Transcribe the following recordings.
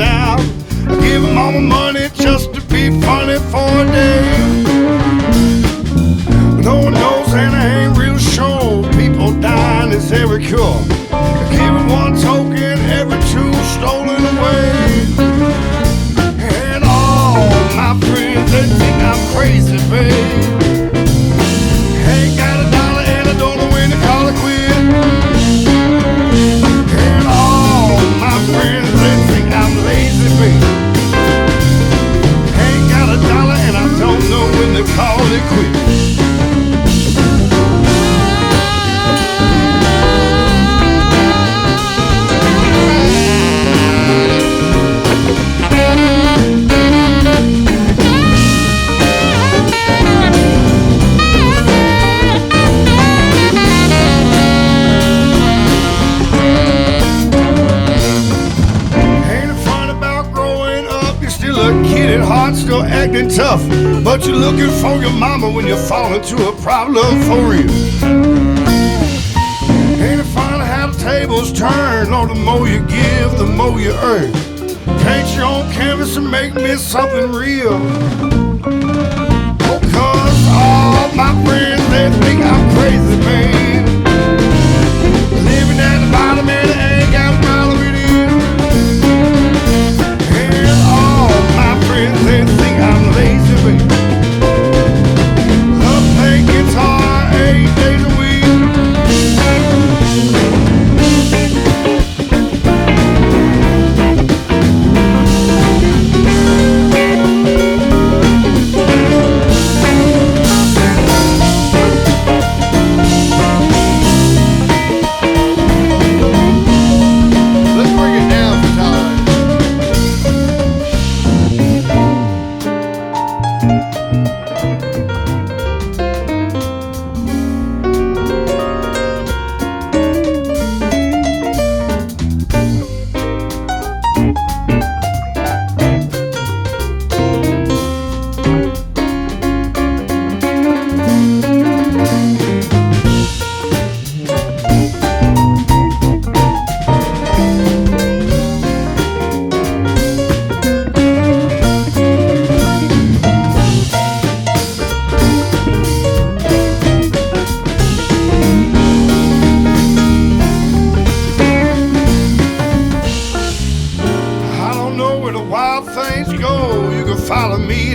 Out. I give them all my money just to be funny for a day. But no one knows and I ain't real sure. People dying is every cure. I give it one token, every two stolen away. And all my friends, they think I'm crazy, babe. Ain't got a dollar and I don't know when to call it quit. And all my friends, they think I'm lazy, babe. Ain't got a dollar and I don't know when to call it quit. Still acting tough, but you're looking for your mama when you fall into a problem for real. Ain't it funny how the tables turn? Lord, the more you give, the more you earn. Paint your own canvas and make me something real. Oh, 'cause all my friends, they think I'm crazy, man. Living at the bottom and I ain't got a problem with it. And all my friends, they think I'm lazy, baby. Love playing guitar 8 days a week.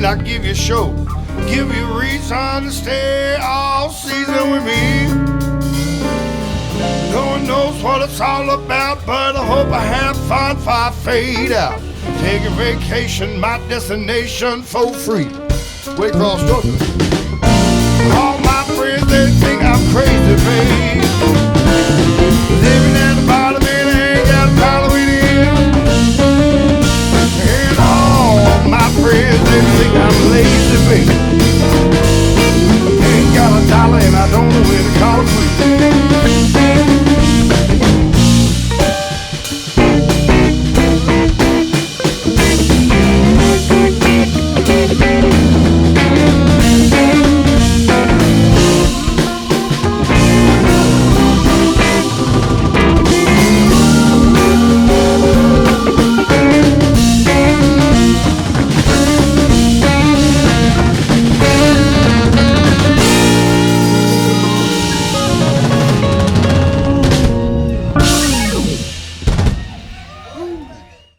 I give you a show, give you a reason to stay all season with me. No one knows what it's all about, but I hope I have fun before I fade out. Take a vacation, my destination for free. Waycross, Duncan. All my friends, they think I'm crazy, babe. Living at the bottom and I ain't got a problem with it. And all my friends, they think I'm lazy, baby. Ain't got a dollar and I don't